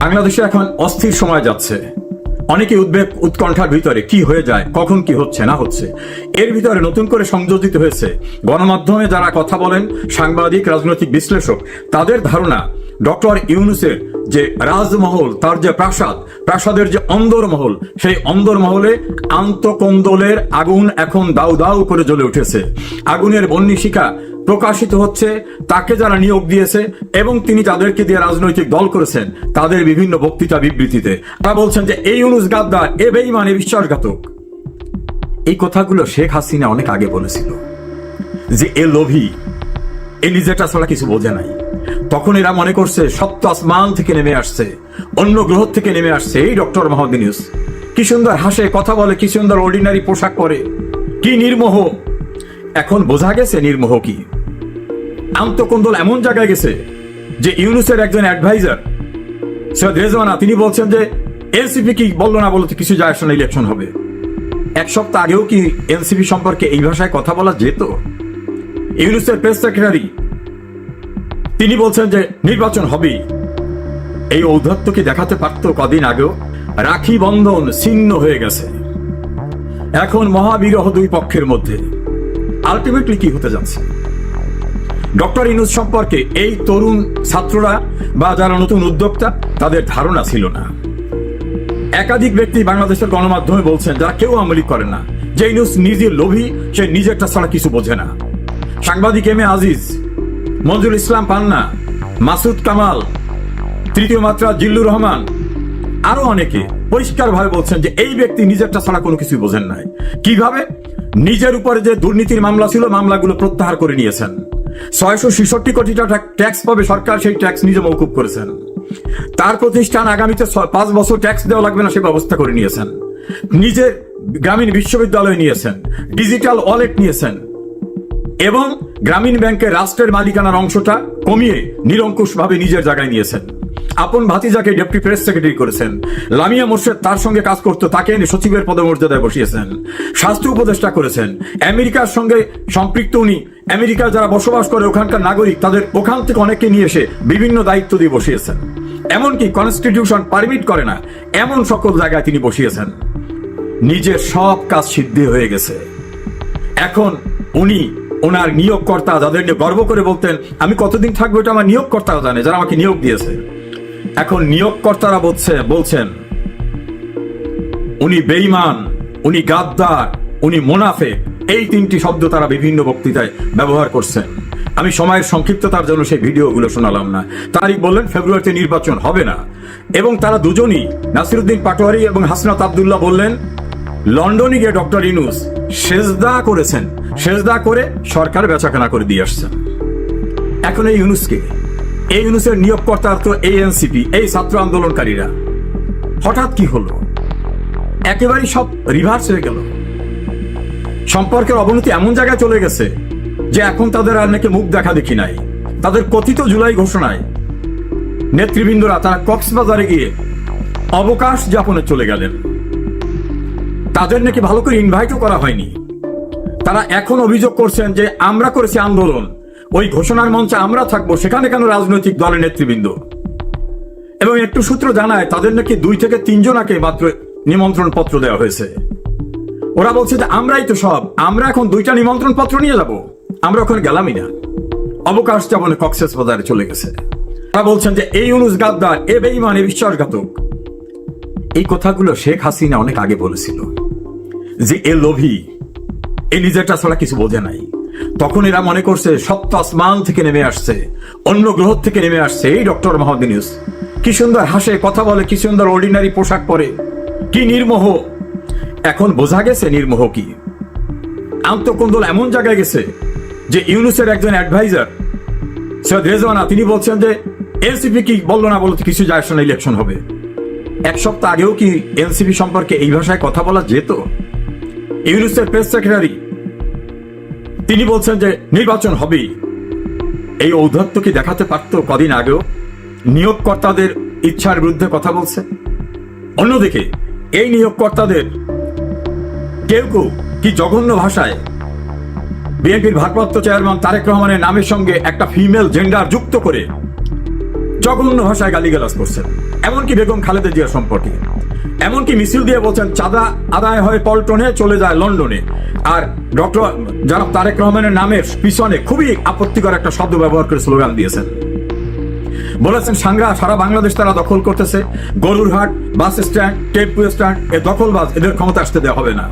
বাংলাদেশে এখন অস্থির সময় যাচ্ছে। অনেকে উদ্বেগ উৎকণ্ঠার ভিতরে কি হয়ে যায়, কখন কি হচ্ছে না হচ্ছে। এর ভিতরে নতুন করে সংযোজিত হয়েছে গণমাধ্যমে যারা কথা বলেন, সাংবাদিক, রাজনৈতিক বিশ্লেষক, তাদের ধারণা ডক্টর ইউনূসের যে রাজমহল, তার যে প্রাসাদের যে অন্দরমহল, সেই অন্দরমহলে আন্তঃকন্দলের আগুন এখন দাউ দাউ করে জ্বলে উঠেছে। আগুনের বহ্নিশিখা প্রকাশিত হচ্ছে তাকে যারা নিয়োগ দিয়েছে এবং তিনি তাদেরকে দিয়ে রাজনৈতিক দল করেছেন তাদের বিভিন্ন বক্তৃতা বিবৃতিতে তারা বলছেন যে এই ইউনূস গাদ্দার, এ বেঈমান, এ বিশ্বাসঘাতক। এই কথাগুলো শেখ হাসিনা অনেক আগে বলেছিল যে এ লোভী, এ নিজেটা ছাড়া কিছু বোঝে নাই। তখন এরা মনে করছে সপ্ত আসমান থেকে নেমে আসছে, অন্য গ্রহ থেকে নেমে আসছে এই ডক্টর মোহাম্মদ ইউনূস। কি সুন্দর হাসে, কথা বলে, কি সুন্দর অর্ডিনারি পোশাক পরে, কি নির্মোহ। এখন বোঝা গেছে নির্মোহ কি। আন্তঃকন্দল এমন জায়গায় গেছে যে ইউনূসের একজন অ্যাডভাইজার সৈয়দ রেজওয়ানা, তিনি বলছেন যে এনসিপি কি বললো না বলতে কিছু যায় আসে না, ইলেকশন হবে। এক সপ্তাহ আগেও কি এনসিপি সম্পর্কে এই ভাষায় কথা বলা যেত? ইউনূসের প্রেস সেক্রেটারি তিনি বলছেন যে নির্বাচন হবেই। এই ঔদ্ধত্য কি দেখাতে পারত কদিন আগেও? রাখি বন্ধন ছিন্ন হয়ে গেছে, এখন মহাবিরহ দুই পক্ষের মধ্যে। আলটিমেটলি কি হতে যাচ্ছে? ডক্টর ইউনূস সম্পর্কে এই তরুণ ছাত্ররা বা যারা নতুন উদ্যোক্তা, তাদের ধারণা ছিল না। একাধিক ব্যক্তি বাংলাদেশের গণমাধ্যমে বলছেন, যারা কেউ আমলি করে না, যে ইউনূস নিজে লোভী, সে নিজেরটা ছাড়া কিছু বোঝে না। সাংবাদিক এম এ আজিজ, মঞ্জুর ইসলাম পান্না, মাসুদ কামাল, তৃতীয় মাত্রা জিল্লুর রহমান, আরো অনেকে পরিষ্কারভাবে বলছেন যে এই ব্যক্তি নিজেরটা ছাড়া কোনো কিছু বোঝেন নাই। কিভাবে? নিজের উপরে যে দুর্নীতির মামলা ছিল, মামলাগুলো প্রত্যাহার করে নিয়েছেন। 666 কোটি টাকা ট্যাক্স পাবে সরকার, সেই ট্যাক্স নিজে মওকুফ করেছেন। তার প্রতিষ্ঠান আগামীতে 5 বছর ট্যাক্স দেওয়া লাগবে না, সে ব্যবস্থা করে নিয়েছেন। নিজের গ্রামীণ বিশ্ববিদ্যালয় নিয়েছেন, ডিজিটাল ওয়ালেট নিয়েছেন এবং গ্রামীণ ব্যাংকের রাষ্ট্রের মালিকানার অংশটা কমিয়ে নিরঙ্কুশভাবে নিজের জায়গায় নিয়েছেন। আপন ভাতিজাকে ডেপুটি প্রেস সেক্রেটারি করেছেন। লামিয়া মোর্শেদ তার সঙ্গে কাজ করতো, তাকে এনে সচিবের পদমর্যাদায় বসিয়েছেন। স্বাস্থ্য উপদেষ্টা করেছেন। আমেরিকার সঙ্গে সম্পৃক্ত উনি, আমেরিকার যারা বসবাস করে ওখানকার নাগরিক, তাদের ওখান থেকে অনেককে নিয়ে এসে বিভিন্ন দায়িত্ব দিয়ে বসিয়েছেন। এমনকি কনস্টিটিউশন পারমিট করে না এমন সকল জায়গায় তিনি বসিয়েছেন। নিজের সব কাজ সিদ্ধি হয়ে গেছে। এখন উনি ওনার নিয়োগকর্তা, যাদের নিয়ে গর্ব করে বলতেন আমি কতদিন থাকবো এটা আমার নিয়োগকর্তারা জানে, যারা আমাকে নিয়োগ দিয়েছে। এখন নিয়োগকর্তারা বলছেন উনি বেঈমান, উনি গাদ্দার, উনি মুনাফিক। এই তিনটি শব্দ তারা বিভিন্ন বক্তৃতায় ব্যবহার করছেন। আমি সময়ের সংক্ষিপ্ততার জন্য সেই ভিডিওগুলো শোনালাম না। তারিখ বললেন ফেব্রুয়ারিতে নির্বাচন হবে না, এবং তারা দুজনই, নাসিরউদ্দিন পাটোয়ারি এবং হাসনাত আব্দুল্লাহ, বললেন লন্ডনে গিয়ে ডক্টর ইউনূস সেজদা করেছেন, সেজদা করে সরকার বেচাকেনা করে দিয়ে আসছেন। এখন এই ইউনূসকে, এই ইউনূসের নিয়োগকর্তা তো এই এনসিপি, এই ছাত্র আন্দোলনকারীরা। হঠাৎ কি হলো? একেবারেই সব রিভার্স হয়ে গেল। সম্পর্কের অবনতি এমন জায়গায় চলে গেছে যে এখন তাদের আর নাকি মুখ দেখা দেখি নাই। তাদের কথিত জুলাই ঘোষণায় নেতৃবৃন্দরা তারা কক্সবাজারে গিয়ে অবকাশ যাপনে চলে গেলেন। তাদের নাকি ভালো করে ইনভাইটও করা হয়নি। তারা এখন অভিযোগ করছেন যে আমরা করেছি আন্দোলন, ওই ঘোষণার মঞ্চে আমরা থাকবো, সেখানে কেন রাজনৈতিক দলের নেতৃবৃন্দ? এবং একটু সূত্র জানায় তাদের নাকি 2 থেকে 3 জনাকে মাত্র নিমন্ত্রণ পত্র দেওয়া হয়েছে। ওরা বলছে যে আমরাই তো সব, আমরা এখন 2টা নিমন্ত্রণ পত্র নিয়ে যাব, আমরা ওখানে গেলামই না, অবকাশ যাপনে কক্সবাজারে চলে গেছে। তারা বলছেন যে এই ইউনূস গাদ্দার, এ বেঈমান, এ বিশ্বাসঘাতক। এই কথাগুলো শেখ হাসিনা অনেক আগে বলেছিল যে এ লোভী, এ নিজেরটা ছাড়া কিছু বোঝে নাই। তখন এরা মনে করছে সপ্ত আসমান থেকে নেমে আসছে, অন্য গ্রহ থেকে নেমে আসছে এই ডক্টর মোহাম্মদ ইউনূস। কি সুন্দর হাসে, কথা বলে, কি সুন্দর অর্ডিনারি পোশাক পরে, কি নির্মোহ। এখন বোঝা গেছে নির্মোহ কি। আন্তঃকন্দল এমন জায়গায় গেছে যে ইউনূসের একজন অ্যাডভাইজার সৈয়দ রেজওয়ানা, তিনি বলছেন যে এনসিপি কি বললো না বলতে কিছু যায় আসে না, ইলেকশন হবে। এক সপ্তাহ আগেও কি এনসিপি সম্পর্কে এই ভাষায় কথা বলা যেত? ইউনূসের প্রেস সেক্রেটারি তিনি বলছেন যে নির্বাচন হবেই। এই ঔদ্ধত্য কি দেখাতে পারত কদিন আগেও? নিয়োগকর্তাদের ইচ্ছার বিরুদ্ধে কথা বলছে। অন্যদিকে এই নিয়োগকর্তাদের কেউ কেউ কি জঘন্য ভাষায় বিএনপির ভারপ্রাপ্ত চেয়ারম্যান তারেক রহমানের নামের সঙ্গে একটা ফিমেল জেন্ডার যুক্ত করে জঘন্য ভাষায় গালিগালাজ করছেন। এমনকি বেগম খালেদা জিয়া সম্পর্কে। এমনকি মিছিল দিয়ে বলছেন চাঁদা আদায় হয় পল্টনে, চলে যায় লন্ডনে। আর ডক্টর জনাব তারেক রহমানের নামের পিছনে খুবই আপত্তিকর একটা শব্দ ব্যবহার করে স্লোগান দিয়েছেন। বলেছেন সারা বাংলাদেশ তারা দখল করতেছে, গরুরহাট, বাস স্ট্যান্ড, টেম্পু স্ট্যান্ড, এ দখলবাজ, এদের ক্ষমতা আসতে দেওয়া হবে না।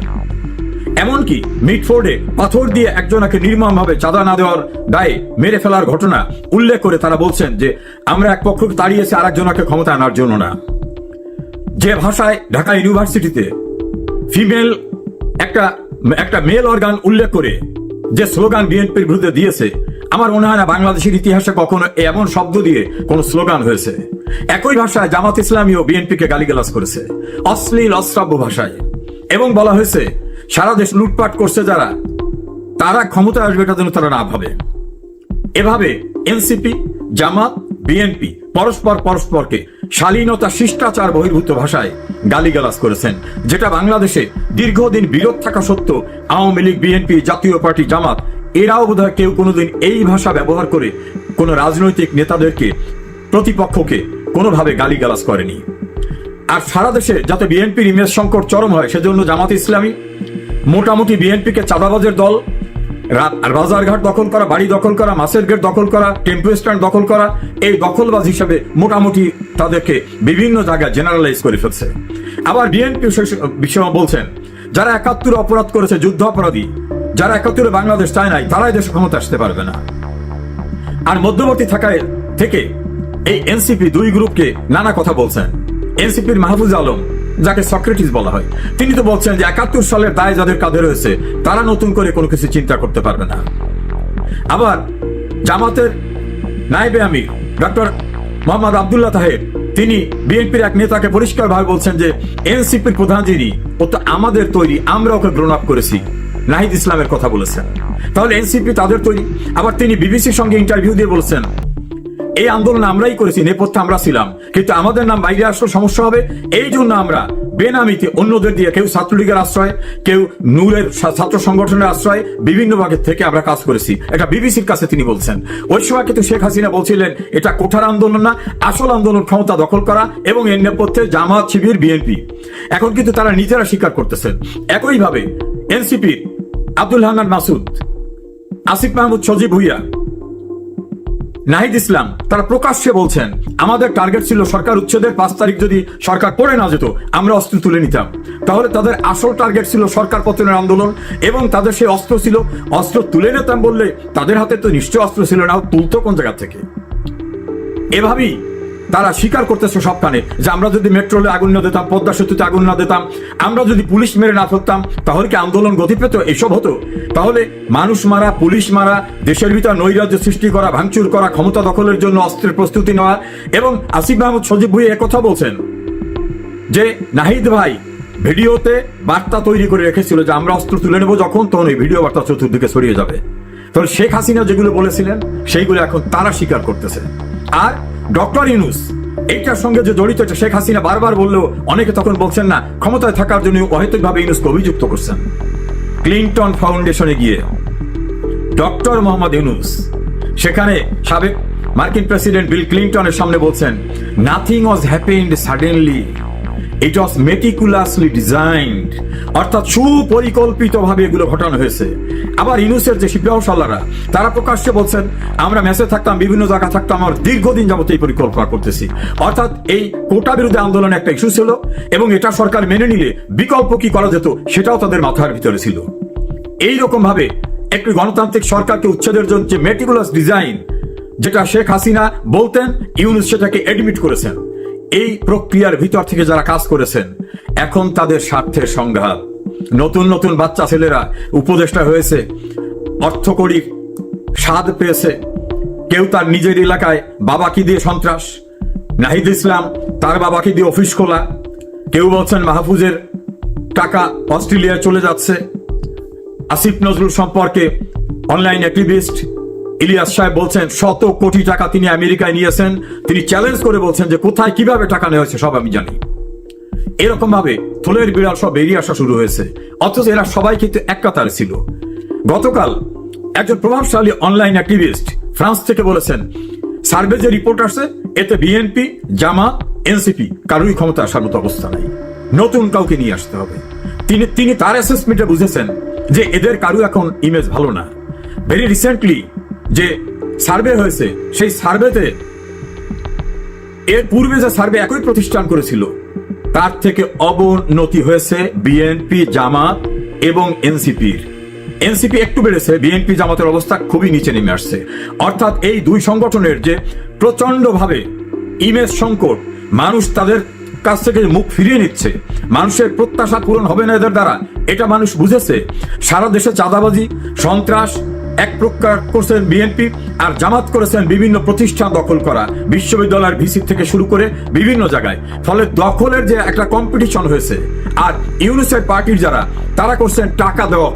এমনকি মিটফোর্ডে পাথর দিয়ে একজনকে নির্মমভাবে চাঁদা না দেওয়ার দায়ে মেরে ফেলার ঘটনা উল্লেখ করে তারা বলছেন যে আমরা এক পক্ষকে তাড়িয়েছি আর একজনকে ক্ষমতা আনার জন্য না। যে ভাষায় ঢাকা ইউনিভার্সিটিতে ফিমেল একটা মেল অর্গান উল্লেখ করে যে স্লোগান বিএনপির বিরুদ্ধে দিয়েছে, আমার মনে হয় না বাংলাদেশের ইতিহাসে কখনো এমন শব্দ দিয়ে কোন স্লোগান হয়েছে। একই ভাষায় জামাত ইসলামীও বিএনপিকে গালিগালাজ করেছে অশ্লীল অশ্রাব্য ভাষায়, এবং বলা হয়েছে সারা দেশ লুটপাট করছে যারা, তারা ক্ষমতা আসবে এটা যেন তারা না ভাবে। এভাবে এনসিপি, জামাত, বিএনপি পরস্পরকে শালীনতা শিষ্টাচার বহির্ভূত ভাষায় গালিগালাজ করেছেন, যেটা বাংলাদেশে দীর্ঘদিন বিরোধ থাকা সত্ত্বেও আওয়ামী লীগ, বিএনপি, জাতীয় পার্টি, জামাত এরাও বোধহয় কেউ কোনোদিন এই ভাষা ব্যবহার করে কোন রাজনৈতিক নেতাদেরকে, প্রতিপক্ষকে কোনোভাবে গালিগালাজ করেনি। আর সারা দেশে যাতে বিএনপির ইমেজ সংকট চরম হয় সেজন্য জামাত ইসলামী মোটামুটি বিএনপিকে চাঁদাবাজের দল, বাজারঘাট দখল করা, বাড়ি দখল করা, মাছের গেট দখল করা, টেম্পো স্ট্যান্ড দখল করা, এই দখলবাজ হিসাবে মোটামুটি তাদেরকে বিভিন্ন জায়গায় জেনারেলাইজ করে ফেলছে। আবার বিএনপি বিষয় বলছেন যারা ৭১ অপরাধ করেছে, যুদ্ধ অপরাধী, যারা ৭১ বাংলাদেশ চায় নাই, তারাই দেশে ক্ষমতা আসতে পারবে না। আর মধ্যবর্তী থাকায় থেকে এই এনসিপি দুই গ্রুপকে নানা কথা বলছেন। এনসিপির মাহফুজ আলম, যাকে সক্রেটিস বলা হয়, তিনি তো বলছেন যে ৭১ সালের দায় যাদের কাঁধে রয়েছে তারা নতুন করে কোনো কিছু চিন্তা করতে পারবে না। আবার জামাতের নায়েবে আমির ডক্টর মোহাম্মদ আব্দুল্লাহ তাহের, তিনি বিএনপির এক নেতাকে পরিষ্কারভাবে বলছেন যে এনসিপির প্রধান যিনি, ও তো আমাদের তৈরি, আমরা ওকে গ্রোন আপ করেছি। নাহিদ ইসলামের কথা বলেছেন। তাহলে এনসিপি তাদের তৈরি। আবার তিনি বিবিসির সঙ্গে ইন্টারভিউ দিয়ে বলছেন এই আন্দোলন আমরাই করেছি, নেপথ্যে আমরা ছিলাম, কিন্তু আমাদের নাম বাইরে আসলে সমস্যা হবে, এই জন্য আমরা বেনামিতে অন্যদের দিয়ে, কেউ ছাত্রলীগের আশ্রয়, কেউ নূরের ছাত্র সংগঠনের আশ্রয়, বিভিন্ন ভাগের থেকে আমরা কাজ করেছি। এটা বিবিসির কাছে তিনি বলছেন। ওই সময় কিন্তু শেখ হাসিনা বলছিলেন এটা কোঠার আন্দোলন না, আসল আন্দোলন ক্ষমতা দখল করা, এবং এর নেপথ্যে জামাত, শিবির, বিএনপি। এখন কিন্তু তারা নিজেরা স্বীকার করতেছেন। একইভাবে এনসিপির আব্দুল হান্নান মাসুদ, আসিফ মাহমুদ, সজীব ভুইয়া, নাহিদ ইসলাম, তারা প্রকাশ্যে বলছেন আমাদের টার্গেট ছিল সরকার উচ্ছেদের ৫ তারিখ যদি সরকার পড়ে না যেত আমরা অস্ত্র তুলে নিতাম। তাহলে তাদের আসল টার্গেট ছিল সরকার পতনের আন্দোলন, এবং তাদের সেই অস্ত্র ছিল, অস্ত্র তুলে নিতাম বললে তাদের হাতে তো নিশ্চয় অস্ত্র ছিল না, তুলতো কোন জায়গা থেকে? এভাবেই তারা স্বীকার করতেছে সবখানে যে আমরা যদি মেট্রোলে আগুন না দিতাম, পদ্মা সেতুতে আগুন না দিতাম, আমরা যদি পুলিশ মেরে না ফেলতাম, তাহলে কি আন্দোলন গতি পেত? এসব হতো? তাহলে মানুষ মারা, পুলিশ মারা, দেশের ভিতর নৈরাজ্য সৃষ্টি করা, ভাঙচুর করা, ক্ষমতা দখলের জন্য অস্ত্রের প্রস্তুতি নেওয়া। এবং আসিফ মাহমুদ, সজীব ভুইয়া একথা বলছেন যে নাহিদ ভাই ভিডিওতে বার্তা তৈরি করে রেখেছিল যে আমরা অস্ত্র তুলে নেবো যখন, তখন এই ভিডিও বার্তা চতুর্দিকে ছড়িয়ে যাবে। তাহলে শেখ হাসিনা যেগুলো বলেছিলেন সেইগুলো এখন তারা স্বীকার করতেছে। আর ডক্টর ইউনূস এইটার সঙ্গে যে জড়িত, এটা শেখ হাসিনা বারবার বললেও অনেকে তখন বলছেন না, ক্ষমতায় থাকার জন্য অহেতুকভাবে ইউনূসকে অভিযুক্ত করছেন। ক্লিনটন ফাউন্ডেশনে গিয়ে ডক্টর মোহাম্মদ ইউনূস সেখানে সাবেক মার্কিন প্রেসিডেন্ট বিল ক্লিনটনের সামনে বলছেন নাথিং ওয়াজ হ্যাপেন্ড সাডেনলি, ইট ওয়াজ মেটিকুলাসলি ডিজাইনড, অর্থাৎ সুপরিকল্পিতভাবে এগুলো ঘটানো হয়েছে। আবার ইউনূসের যে শিল্পসালারা, তারা প্রকাশ্যে বলছেন আমরা মেসে থাকতাম, বিভিন্ন জায়গা থাকতাম, আমরা দীর্ঘদিন যাবত এই পরিকল্পনা করতেছি। অর্থাৎ এই কোটা বিরোধী আন্দোলন একটা ইস্যু ছিল, এবং এটা সরকার মেনে নিলে বিকল্প কি করা যেত সেটাও তাদের মাথার ভিতরে ছিল। এইরকম ভাবে একটি গণতান্ত্রিক সরকারকে উচ্ছেদের জন্য যে মেটিকুলাস ডিজাইন, যেটা শেখ হাসিনা বলতেন, ইউনূস সেটাকে এডমিট করেছেন। এই প্রক্রিয়ার ভিতর থেকে যারা কাজ করেছেন, এখন তাদের স্বার্থের সংঘাত। নতুন নতুন বাচ্চা ছেলেরা উপদেষ্টা হয়েছে, অর্থকড়ির স্বাদ পেয়েছে। কেউ তার নিজের এলাকায় বাবাকে দিয়ে সন্ত্রাস, নাহিদ ইসলাম তার বাবাকে দিয়ে অফিস খোলা, কেউ বলছেন মাহফুজের টাকা অস্ট্রেলিয়ায় চলে যাচ্ছে। আসিফ নজরুল সম্পর্কে অনলাইন অ্যাক্টিভিস্ট ইলিয়াস সাহেব বলছেন ১০০ কোটি টাকা তিনি আমেরিকায় নিয়েছেন। তিনি চ্যালেঞ্জ করে বলছেন যে কোথায় কিভাবে টাকা নেওয়া হয়েছে সব আমি জানি। এরকম ভাবে থলের বিড়াল সব বেরিয়ে আসা শুরু হয়েছে, অথচ এরা সবাই কিন্তু এক কাতারে ছিল। গতকাল একজন প্রভাবশালী অনলাইন অ্যাক্টিভিস্ট ফ্রান্স থেকে বলেছেন সার্ভে যে রিপোর্ট আসছে এতে বিএনপি, জামাত এনসিপি কারোরই ক্ষমতা আসার মতো অবস্থা নাই, নতুন কাউকে নিয়ে আসতে হবে। তিনি তার অ্যাসেসমেন্টে বুঝেছেন যে এদের কারো এখন ইমেজ ভালো না। ভেরি রিসেন্টলি যে সার্ভে হয়েছে, সেই সার্ভেতে এর পূর্বে যে সার্ভে একই প্রতিষ্ঠান করেছিল তার থেকে অবনতি হয়েছে বিএনপি, জামাত এবং এনসিপির। এনসিপি একটু বেড়েছে, বিএনপি জামাতের অবস্থা খুবই নিচে নেমে আসছে। অর্থাৎ এই দুই সংগঠনের যে প্রচন্ডভাবে ইমেজ সংকট, মানুষ তাদের কাছ থেকে মুখ ফিরিয়ে নিচ্ছে, মানুষের প্রত্যাশা পূরণ হবে না এদের দ্বারা, এটা মানুষ বুঝেছে। সারা দেশে চাঁদাবাজি, সন্ত্রাস এক প্রকার করছেন বিএনপি, আর জামাত করেছেন বিভিন্ন প্রতিষ্ঠান দখল করা, বিশ্ববিদ্যালয়ের ভিসি থেকে শুরু করে বিভিন্ন জায়গায়। ফলে দখলের যে একটা কম্পিটিশন হয়েছে, আর ইউনিসেফ পার্টির যারা তারা করছেন টাকা দেওয়া,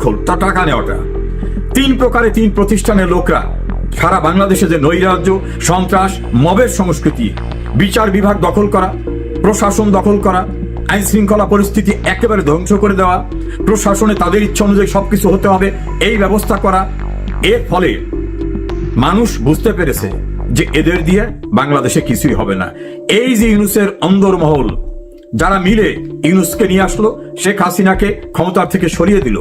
টাকা নেওয়াটা। তিন প্রকারে তিন প্রতিষ্ঠানের লোকরা সারা বাংলাদেশে যে নৈরাজ্য, সন্ত্রাস, মবের সংস্কৃতি, বিচার বিভাগ দখল করা, প্রশাসন দখল করা, আইন শৃঙ্খলা পরিস্থিতি একেবারে ধ্বংস করে দেওয়া, প্রশাসনে তাদের ইচ্ছা অনুযায়ী সবকিছু হতে হবে এই ব্যবস্থা করা। এর ফলে মানুষ বুঝতে পেরেছে যে এদের দিয়ে বাংলাদেশে কিছুই হবে না। এই যে ইউনূসের অন্দরমহল যারা মিলে ইউনূসকে নিয়ে আসলো, শেখ হাসিনাকে ক্ষমতার থেকে সরিয়ে দিল।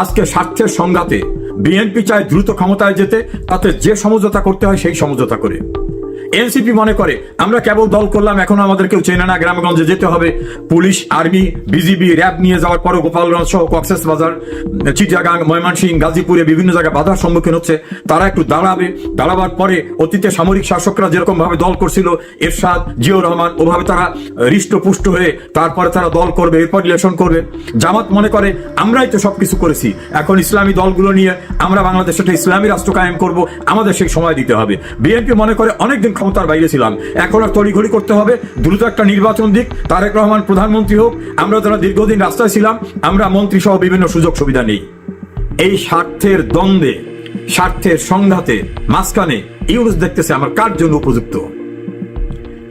আজকে স্বার্থের সংঘাতে বিএনপি চায় দ্রুত ক্ষমতায় যেতে, তাতে যে সমঝোতা করতে হয় সেই সমঝোতা করে। এনসিপি মনে করে আমরা কেবল দল করলাম, এখন আমাদের কেউ চেনে না, গ্রামগঞ্জে যেতে হবে। পুলিশ, আর্মি, বিজিবি, র্যাব নিয়ে যাওয়ার পরে গোপালগঞ্জ সহ কক্সেস বাজার, চিটাগাং, ময়মনসিংহ, গাজীপুরে বিভিন্ন জায়গায় বাধার সম্মুখীন হচ্ছে। তারা একটু দাঁড়াবার পরে অতীতে সামরিক শাসকরা যেরকম ভাবে দল করছিল, এরশাদ, জিয়াউর রহমান, ওভাবে তারা হৃষ্টপুষ্ট হয়ে তারপরে তারা দল করবে, এরপর ইলেকশন করবে। জামাত মনে করে আমরাই তো সবকিছু করেছি, এখন ইসলামী দলগুলো নিয়ে আমরা বাংলাদেশে একটা ইসলামী রাষ্ট্র কায়েম করব, আমাদের সেই সময় দিতে হবে। বিএনপি মনে করে অনেকদিন ক্ষমতার বাইরে ছিলাম, এখন আর তড়িঘড়ি করতে হবে, দ্রুত একটা নির্বাচন দিক, তারেক রহমান প্রধানমন্ত্রী হোক, আমরা যারা দীর্ঘদিন রাস্তায় ছিলাম আমরা মন্ত্রী সহ বিভিন্ন সুযোগ সুবিধা নেই। এই স্বার্থের দ্বন্দ্বে, স্বার্থের সংঘাতে মাঝখানে ইউনূস দেখতেছে আমার কার জন্য উপযুক্ত।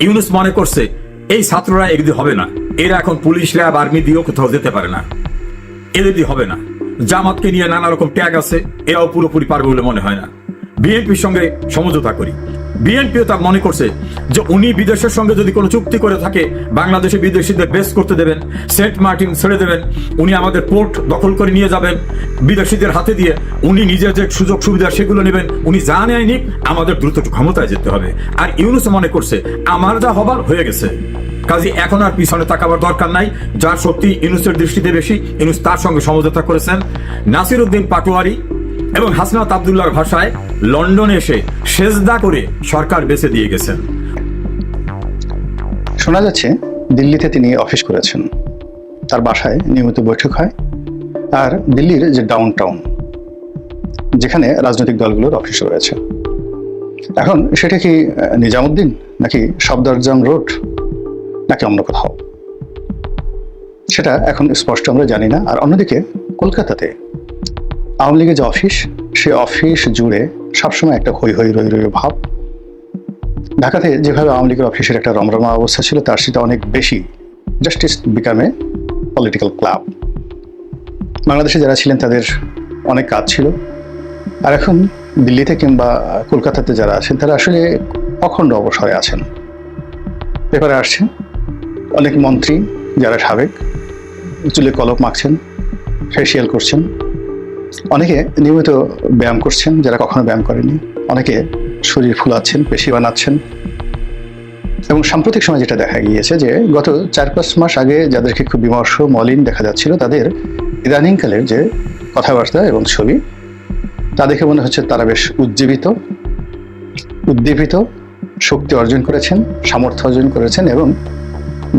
ইউনূস মনে করছে এই ছাত্ররা এগুলি হবে না, এরা এখন পুলিশ, র্যাব, আর্মি দিয়েও কোথাও যেতে পারে না, এদের দিয়ে হবে না। জামাতকে নিয়ে নানা রকম ট্যাগ আছে, এরাও পুরোপুরি পারবে বলে মনে হয় না। বিএনপির সঙ্গে সমঝোতা করি। বিএনপিও তা মনে করছে যে উনি বিদেশের সঙ্গে যদি কোনো চুক্তি করে থাকে, বাংলাদেশে বিদেশিদের বেস করতে দেবেন, সেন্ট মার্টিন ছেড়ে দেবেন, উনি আমাদের পোর্ট দখল করে নিয়ে যাবেন বিদেশিদের হাতে দিয়ে, উনি নিজের যে সুযোগ সুবিধা সেগুলো নেবেন, উনি যা নেয়নি, আমাদের দ্রুত ক্ষমতায় যেতে হবে। আর ইউনূস মনে করছে আমার যা হবার হয়ে গেছে, কাজে এখন আর পিছনে তাকাবার দরকার নাই। যার শক্তি ইউনূসের দৃষ্টিতে বেশি, ইউনূস তার সঙ্গে সমঝোতা করেছেন। নাসির উদ্দিন পাটোয়ারি এবং হাসনাত আব্দুল্লাহর ভাষায় লন্ডনে এসে সেজদা করে সরকার বেঁচে দিয়ে গেছেন। শোনা যাচ্ছে দিল্লিতে তিনি অফিস করেছেন, তার বাসায় নিয়মিত বৈঠক হয়। আর দিল্লির যে ডাউন টাউন, যেখানে রাজনৈতিক দলগুলোর অফিস রয়েছে, এখন সেটা কি নিজামুদ্দিন, নাকি সফদরজং রোড, নাকি অন্য কোথাও, সেটা এখন স্পষ্ট আমরা জানি না। আর অন্যদিকে কলকাতাতে আওয়ামী লীগের যে অফিস, সে অফিস জুড়ে সবসময় একটা হই হই রই রই ভাব। ঢাকাতে যেভাবে আওয়ামী লীগের অফিসের একটা রমরমা অবস্থা ছিল, তার সেটা অনেক বেশি। Justice বিকামে political club. বাংলাদেশে যারা ছিলেন তাদের অনেক কাজ ছিল, আর এখন দিল্লিতে কিংবা কলকাতাতে যারা আছেন তারা আসলে অখণ্ড অবসরে আছেন। পেপারে আসছে অনেক মন্ত্রী যারা সাবেক চুলে কলপ মাখছেন, ফেসিয়াল করছেন, অনেকে নিয়মিত ব্যায়াম করছেন যারা কখনো ব্যায়াম করেনি, অনেকে শরীর ফুলাচ্ছেন, পেশি বানাচ্ছেন। এবং সাম্প্রতিক সময় যেটা দেখা গিয়েছে যে গত 4-5 মাস আগে যাদেরকে খুব বিমর্ষ, মলিন দেখা যাচ্ছিল, তাদের ইদানিংকালের যে কথাবার্তা এবং ছবি, তা দেখে মনে হচ্ছে তারা বেশ উদ্দীপিত, শক্তি অর্জন করেছেন, সামর্থ্য অর্জন করেছেন এবং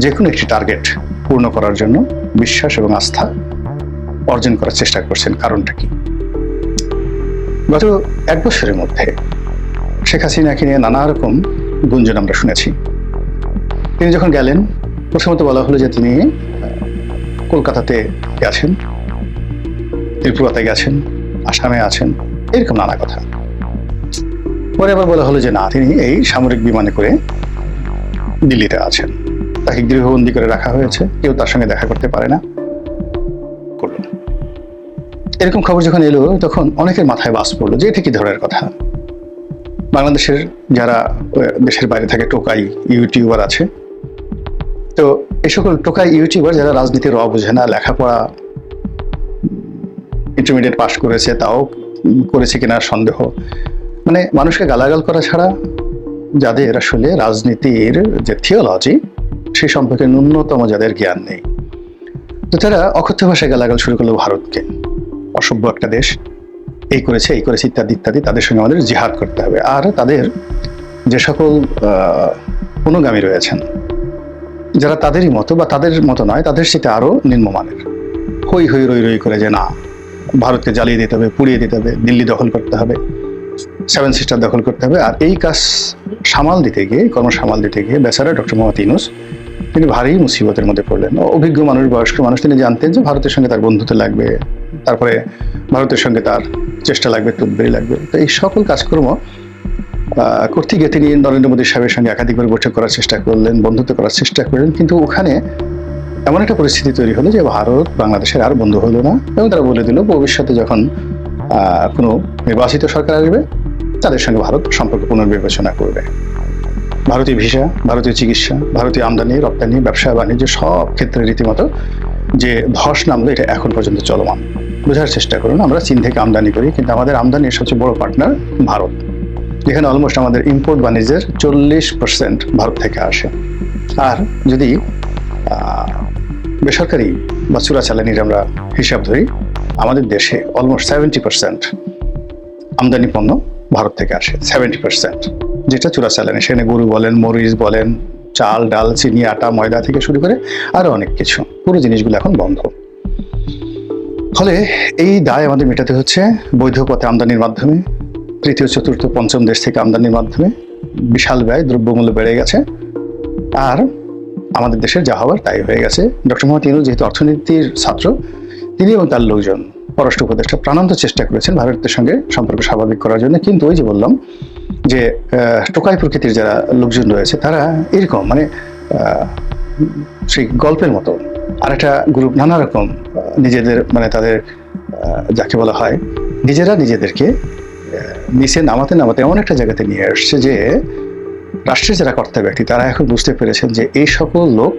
যে কোনো একটি টার্গেট পূর্ণ করার জন্য বিশ্বাস এবং আস্থা অর্জন করার চেষ্টা করছেন। কারণটা কি? গত 1 বছরের মধ্যে শেখ হাসিনাকে নিয়ে নানা রকম গুঞ্জন আমরা শুনেছি। তিনি যখন গেলেন, প্রথমত বলা হলো যে তিনি কলকাতাতে গেছেন, ত্রিপুরাতে গেছেন, আসামে আছেন, এরকম নানা কথা। পরে আবার বলা হলো যে না, তিনি এই সামরিক বিমানে করে দিল্লিতে আছেন, তাকে গৃহবন্দী করে রাখা হয়েছে, কেউ তার সঙ্গে দেখা করতে পারে না। এরকম খবর যখন এলো, তখন অনেকের মাথায় বাজ পড়লো যে এটা কি ধরনের কথা। বাংলাদেশের যারা দেশের বাইরে থাকে টোকাই ইউটিউবার আছে, তো এই সকল টোকাই ইউটিউবার যারা রাজনীতির বোঝে না, লেখাপড়া ইন্টারমিডিয়েট পাস করেছে, তাও করেছে কিনা সন্দেহ, মানে মানুষকে গালাগাল করা ছাড়া যাদের আসলে রাজনীতির যে থিওলজি সে সম্পর্কে ন্যূনতম যাদের জ্ঞান নেই, তো তারা অকথ্য ভাষায় গালাগাল শুরু করলো ভারতকে, অসভ্য একটা দেশ, এই করেছে ইত্যাদি ইত্যাদি। তাদের সঙ্গে আমাদের জিহাদ করতে হবে। আর তাদের যে সকল অনুগামী রয়েছেন যারা তাদেরই মতো বা তাদের মতো নয়, তাদের সাথে আরো নিম্নমানের, হই হই রই রই করে যে না, ভারতকে জ্বালিয়ে দিতে হবে, পুড়িয়ে দিতে হবে, দিল্লি দখল করতে হবে, 7 সিস্টার দখল করতে হবে। আর এই কাজ কর্ম সামাল দিতে গিয়ে বেচারা ডক্টর মোহাম্মদ ইউনূস তিনি ভারী মুসিবতের মধ্যে পড়লেন। অভিজ্ঞ মানুষ, বয়স্ক মানুষ, তিনি জানতেন যে ভারতের সঙ্গে তার বন্ধুত্ব লাগবে, তারপরে ভারতের সঙ্গে তার চেষ্টা লাগবে, তদবির লাগবে। তো এই সকল কাজকর্ম করতে গিয়ে তিনি নরেন্দ্র মোদী সাহেবের সঙ্গে একাধিকবার বৈঠক করার চেষ্টা করলেন, বন্ধুত্ব করার চেষ্টা করলেন, কিন্তু ওখানে এমন একটা পরিস্থিতি তৈরি হলো যে ভারত বাংলাদেশের আর বন্ধু হলো না, এবং তারা বলে দিল ভবিষ্যতে যখন কোনো নির্বাচিত সরকার আসবে তাদের সঙ্গে ভারত সম্পর্ক পুনর্বিবেচনা করবে। ভারতীয় ভিসা, ভারতীয় চিকিৎসা, ভারতীয় আমদানি রপ্তানি, ব্যবসা বাণিজ্য সব ক্ষেত্রে রীতিমতো যে ধস নামলো, এটা এখন পর্যন্ত চলমান। বোঝার চেষ্টা করুন, আমরা চীন থেকে আমদানি করি, কিন্তু আমাদের আমদানির সবচেয়ে বড় পার্টনার ভারত, যেখানে অলমোস্ট আমাদের ইম্পোর্ট বাণিজ্যের 40% ভারত থেকে আসে। আর যদি বেসরকারি বা চোরাচালানির আমরা হিসাব ধরি, আমাদের দেশে অলমোস্ট 70% আমদানি পণ্য ভারত থেকে আসে, 70%, যেটা চোরাচালানি। সেখানে গরু বলেন, মরিচ বলেন, চাল, ডাল, চিনি, আটা, ময়দা থেকে শুরু করে আরো অনেক কিছু, পুরো জিনিসগুলো এখন বন্ধ। ফলে এই দায় আমাদের মেটাতে হচ্ছে বৈধ পথে আমদানির মাধ্যমে, তৃতীয়, চতুর্থ, পঞ্চম দেশ থেকে আমদানির মাধ্যমে। বিশাল ব্যয়, দ্রব্যমূল্য বেড়ে গেছে, আর আমাদের দেশের যা হওয়ার তাই হয়ে গেছে। ডক্টর মোহাম্মদ ইউনূস যেহেতু অর্থনীতির ছাত্র, তিনি এবং তার লোকজন, পররাষ্ট্র উপদেষ্টা, প্রাণান্ত চেষ্টা করেছেন ভারতের সঙ্গে সম্পর্ক স্বাভাবিক করার জন্য। কিন্তু ওই যে বললাম যে টোকাই প্রকৃতির যারা লোকজন রয়েছে, তারা এরকম মানে সেই গল্পের মতো আর একটা গ্রুপ নানা রকম নিজেদের মানে তাদের যাকে বলা হয় নিজেরা নিজেদেরকে নিচে নামাতে নামাতে এমন একটা জায়গাতে নিয়ে আসছে যে রাষ্ট্রের যারা কর্তা ব্যক্তি তারা এখন বুঝতে পেরেছেন যে এই সকল লোক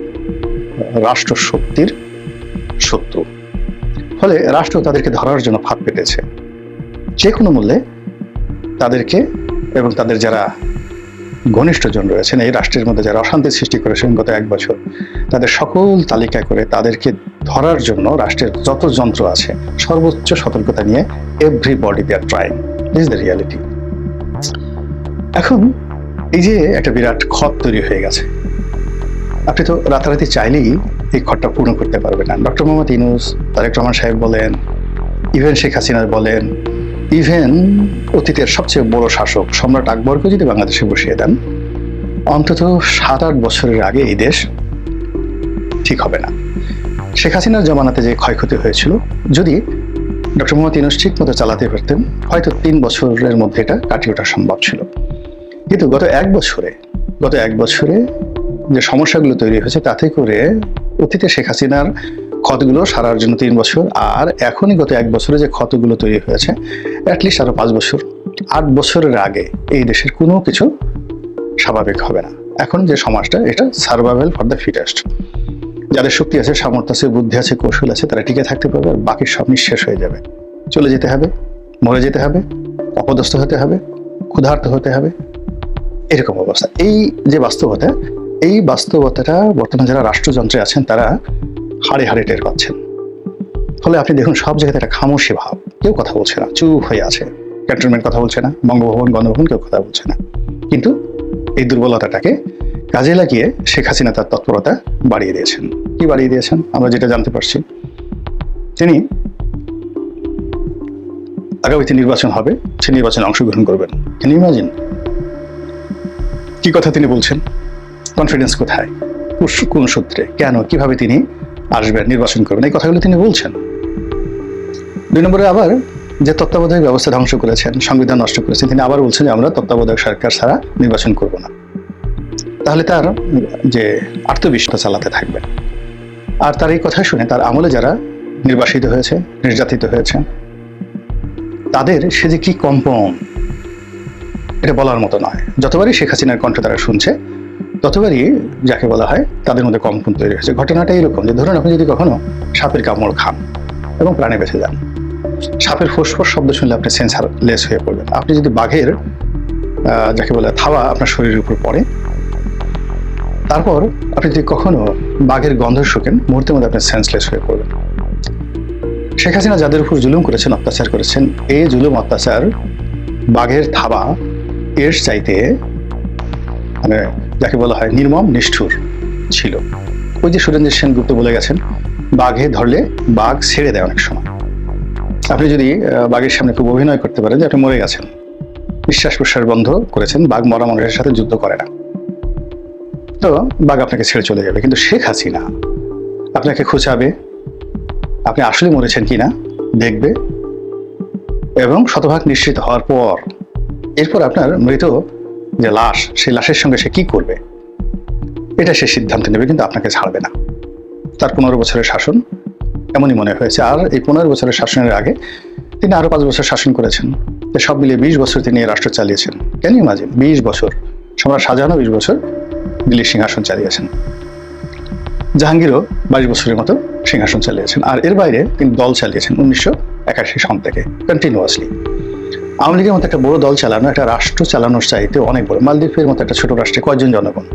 রাষ্ট্র শক্তির শত্রু। ফলে রাষ্ট্র তাদেরকে ধরার জন্য ফাঁদ পেতেছে, যে কোনো মূল্যে তাদেরকে এবং তাদের যারা ঘনিষ্ঠজন রয়েছেন এই রাষ্ট্রের মধ্যে যারা অশান্তির সৃষ্টি করেছেন গত 1 বছর, তাদের সকল তালিকা করে তাদেরকে ধরার জন্য রাষ্ট্রের যত যন্ত্র আছে সর্বোচ্চ সতর্কতা নিয়ে everybody they are trying, this is the reality. এখন এই যে একটা বিরাট ক্ষত তৈরি হয়ে গেছে, আপনি তো রাতারাতি চাইলেই এই ক্ষতটা পূর্ণ করতে পারবেন না। ডক্টর মোহাম্মদ ইউনূস, তারেক রহমান সাহেব বলেন, ইভেন শেখ হাসিনা বলেন, ইভেন অতীতের সবচেয়ে বড় শাসক সম্রাট আকবরকে যদি বাংলাদেশে বসিয়ে দেন, অন্তত 7-8 বছরের আগে এই দেশ ঠিক হবে না। শেখ হাসিনার জমানাতে যে ক্ষয়ক্ষতি হয়েছিল, যদি ডক্টর মোহাম্মদ ইউনূস ঠিক মতো চালাতে পারতেন, হয়তো 3 বছরের মধ্যে এটা কাটিয়ে ওঠা সম্ভব ছিল। কিন্তু গত এক বছরে যে সমস্যাগুলো তৈরি হয়েছে, তাতে করে অতীতে শেখ হাসিনার ক্ষতগুলো সারার জন্য 3 বছর, আর এখনই গত 1 বছরে যে ক্ষতগুলো তৈরি হয়েছে, অ্যাটলিস্ট আরো 5 বছর, 8 বছরের আগে এই দেশের কোনো কিছু স্বাভাবিক হবে না। এখন যে সমাজটা, এটা সার্ভাইভাল ফর দ্য ফিটেস্ট। যাদের শক্তি আছে, সামর্থ্য আছে, বুদ্ধি আছে, কৌশল আছে, তারা টিকে থাকতে পারবে, আর বাকি সব নিঃশেষ হয়ে যাবে, চলে যেতে হবে, মরে যেতে হবে, অপদস্থ হতে হবে, ক্ষুধার্ত হতে হবে, এরকম অবস্থা। এই যে বাস্তবতা, এই বাস্তবতাটা বর্তমানে যারা রাষ্ট্রযন্ত্রে আছেন তারা হাড়ে হাড়ে টের পাচ্ছেন। ফলে আপনি দেখুন সব জায়গাতে একটা খামোশি ভাব, কেউ কথা বলছে না, চুপ হয়ে আছে। ক্যান্টনমেন্ট কথা বলছে না, বঙ্গভবন, গণভবন কেউ কথা বলছে না। কিন্তু এই দুর্বলতাটাকে কাজে লাগিয়ে শেখ হাসিনা তার তৎপরতা বাড়িয়ে দিয়েছেন। কি বাড়িয়ে দিয়েছেন আমরা যেটা জানতে পারছি, তিনি আগামীতে নির্বাচন হবে, সেই নির্বাচনে অংশগ্রহণ করবেন। Can you imagine? কি কথা তিনি বলছেন, কনফিডেন্স কোথায়, কোন সূত্রে, কেন, কিভাবে তিনি আসবেন, নির্বাচন করবেন, এই কথাগুলো তিনি বলছেন। 2 নম্বরে আবার যে তত্ত্বাবধায়ক ব্যবস্থা ধ্বংস করেছেন, সংবিধান নষ্ট করেছেন, তিনি আবার বলছেন যে আমরা তত্ত্বাবধায়ক সরকার ছাড়া নির্বাচন করব না। তাহলে তার যে আত্মবিশ্বাস চালাতে থাকবেন। আর তার এই কথা শুনে তার আমলে যারা নির্বাসিত হয়েছে, নির্যাতিত হয়েছে, তাদের সে যে কি কম্পন, এটা বলার মতো নয়। যতবারই শেখ হাসিনার কণ্ঠ তারা শুনছে, ততবারই যাকে বলা হয় তাদের মধ্যে কম্পন তৈরি হয়েছে। ঘটনাটা এরকম যে ধরুন আপনি যদি কখনো সাপের কামড় খান এবং প্রাণে বেঁচে যান, সাপের ফোঁস শব্দ শুনলে আপনি সেন্সারলেস হয়ে পড়বেন। আপনি যদি বাঘের যাকে বলে থাবা আপনার শরীরের উপর পড়ে, তারপর আপনি যদি কখনো বাঘের গন্ধ শুকেন, মুহূর্তের মধ্যে আপনি সেন্সলেস হয়ে পড়বেন। শেখ হাসিনা যাদের উপর জুলুম করেছেন, অত্যাচার করেছেন, এই জুলুম অত্যাচার বাঘের থাবা এর চাইতে মানে যাকে বলা হয় নির্মম নিষ্ঠুর ছিল। ওই যে সুরেন্দ্র সেনগুপ্ত বলে গেছেন, বাঘে ধরলে বাঘ ছেড়ে দেয় অনেক সময়। আপনি যদি বাঘের সামনে খুব অভিনয় করতে পারেন যে আপনি মরে গেছেন, নিঃশ্বাস প্রশ্বাস বন্ধ করেছেন, বাঘ মরা মানুষের সাথে যুদ্ধ করে না, তো বাঘ আপনাকে ছেড়ে চলে যাবে। কিন্তু শেখ হাসিনা আপনাকে খোঁচাবে, আপনি আসলে মরেছেন কিনা দেখবে, এবং শতভাগ নিশ্চিত হওয়ার পর এরপর আপনার মৃত যে লাশ, সেই লাশের সঙ্গে সে কি করবে এটা সে সিদ্ধান্ত নেবে, কিন্তু আপনাকে ছাড়বে না। তার 15 বছরের শাসন এমনই মনে হয়েছে। আর এই 15 বছরের শাসনের আগে তিনি আরো 5 বছর শাসন করেছেন। সব মিলিয়ে 20 বছর তিনি রাষ্ট্র চালিয়েছেন। Can you imagine? 20 বছর সম্রাট শাহজাহানও 20 বছর দিল্লির সিংহাসন চালিয়েছেন। জাহাঙ্গীরও 22 বছরের মতো সিংহাসন চালিয়েছেন। আর এর বাইরে তিনি দল চালিয়েছেন 1981 সন থেকে কন্টিনিউয়াসলি। আওয়ামী লীগের মতো একটা বড় দল চালানো, একটা রাষ্ট্র চালানোর চাইতে অনেক বড়। মালদ্বীপের মতো একটা ছোট রাষ্ট্রে কয়জন জনগণ?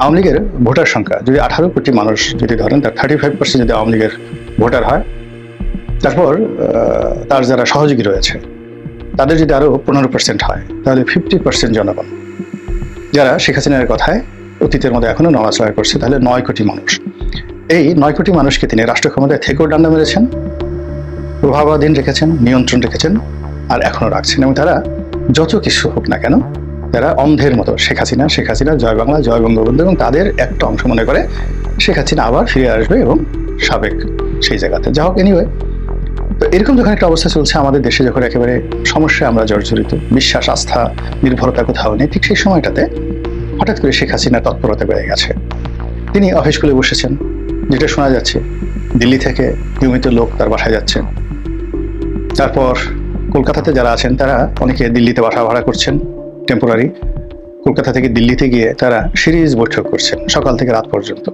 আওয়ামী লীগের ভোটার সংখ্যা যদি 18 কোটি মানুষ যদি ধরেন, তার 35% যদি আওয়ামী লীগের ভোটার হয়, তারপর তার যারা সহযোগী রয়েছে তাদের যদি আরো 15% হয়, তাহলে 50% জনগণ যারা শেখ হাসিনার কথায় অতীতের মধ্যে এখনো নড়াচড়া করছে, তাহলে 9 কোটি মানুষ। এই 9 কোটি মানুষকে তিনি রাষ্ট্র ক্ষমতায় থেকেও ডান্ডা মেরেছেন, প্রভাবাধীন রেখেছেন, নিয়ন্ত্রণ রেখেছেন, আর এখনো রাখছেন। এবং তারা যত কিছু হোক না কেন, তারা অন্ধের মতো শেখ হাসিনা জয় বাংলা, জয় বঙ্গবন্ধু, এবং তাদের একটা অংশ মনে করে শেখ হাসিনা আবার ফিরে আসবে এবং সাবেক সেই জায়গাতে। যা হোক, এনিওয়ে, তো এরকম যখন একটা অবস্থা চলছে আমাদের দেশে, যখন একেবারে সমস্যায় আমরা জর্জরিত, বিশ্বাস, আস্থা, নির্ভরতা কোথাও নেই, ঠিক সেই সময়টাতে হঠাৎ করে শেখ হাসিনা তৎপরতা বেড়ে গেছে। তিনি অফিস খুলে বসেছেন, যেটা শোনা যাচ্ছে দিল্লি থেকে নিয়মিত লোক তার বাসায় যাচ্ছেন। তারপর কলকাতাতে যারা আছেন তারা অনেকে দিল্লিতে বাসা ভাড়া করছেন টেম্পোরারি। কলকাতা থেকে দিল্লিতে গিয়ে তারা সিরিজ বৈঠক করছেন সকাল থেকে রাত পর্যন্ত।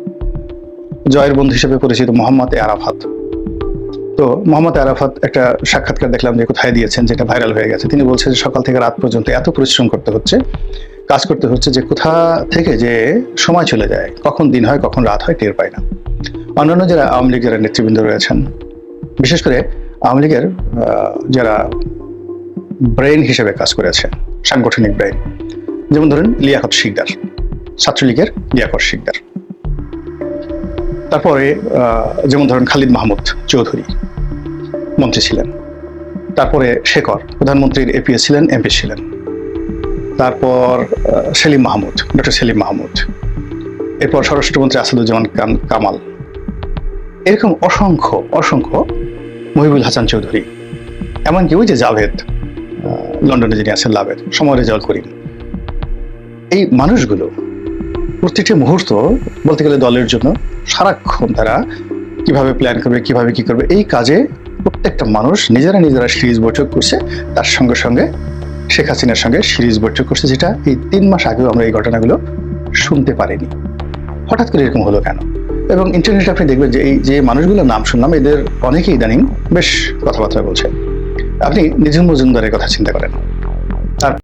জয়ের বন্ধু হিসেবে পরিচিত মোহাম্মদ আরাফাত, তো মোহাম্মদ আরাফাত একটা সাক্ষাৎকার দেখলাম যে কোথায় দিয়েছেন, যেটা ভাইরাল হয়ে গেছে। তিনি বলছেন যে সকাল থেকে রাত পর্যন্ত এত পরিশ্রম করতে হচ্ছে, কাজ করতে হচ্ছে, যে কোথা থেকে যে সময় চলে যায়, কখন দিন হয় কখন রাত হয় টের পায় না। অন্যান্য যারা আওয়ামী লীগের নেতৃবৃন্দ রয়েছেন, বিশেষ করে আওয়ামী লীগের যারা ব্রেইন হিসেবে কাজ করেছে, সাংগঠনিক ব্রেইন, যেমন ধরেন লিয়াকত শিকদার, ছাত্রলীগের লিয়াকত শিকদার, তারপরে যেমন ধরেন খালিদ মাহমুদ চৌধুরী মন্ত্রী ছিলেন, তারপরে শেখর প্রধানমন্ত্রীর এপিএস ছিলেন, এমপি ছিলেন, তারপর সেলিম মাহমুদ, ডক্টর সেলিম মাহমুদ, এরপর স্বরাষ্ট্রমন্ত্রী আসাদুজ্জামান কামাল, এরকম অসংখ্য মহিবুল হাসান চৌধুরী, এমনকি ওই যে জাভেদ লন্ডনে যিনি আছেন, লাভের সময় রেজাউল করিম, এই মানুষগুলো প্রতিটি মুহূর্ত বলতে গেলে দলের জন্য সারাক্ষণ তারা কিভাবে প্ল্যান করবে, কিভাবে কি করবে, এই কাজে প্রত্যেকটা মানুষ নিজেরা সিরিজ বৈঠক করছে। তার সঙ্গে সঙ্গে শেখ হাসিনার সঙ্গে সিরিজ বৈঠক করছে, যেটা এই 3 মাস আগেও আমরা এই ঘটনাগুলো শুনতে পারিনি। হঠাৎ করে এরকম হলো কেন? এবং ইন্টারনেটে আপনি দেখবেন যে এই যে মানুষগুলোর নাম শুনলাম, এদের অনেকেই ইদানিং বেশ কথাবার্তা বলছে। আপনি নিঝুম মজুমদারের কথা চিন্তা করেন,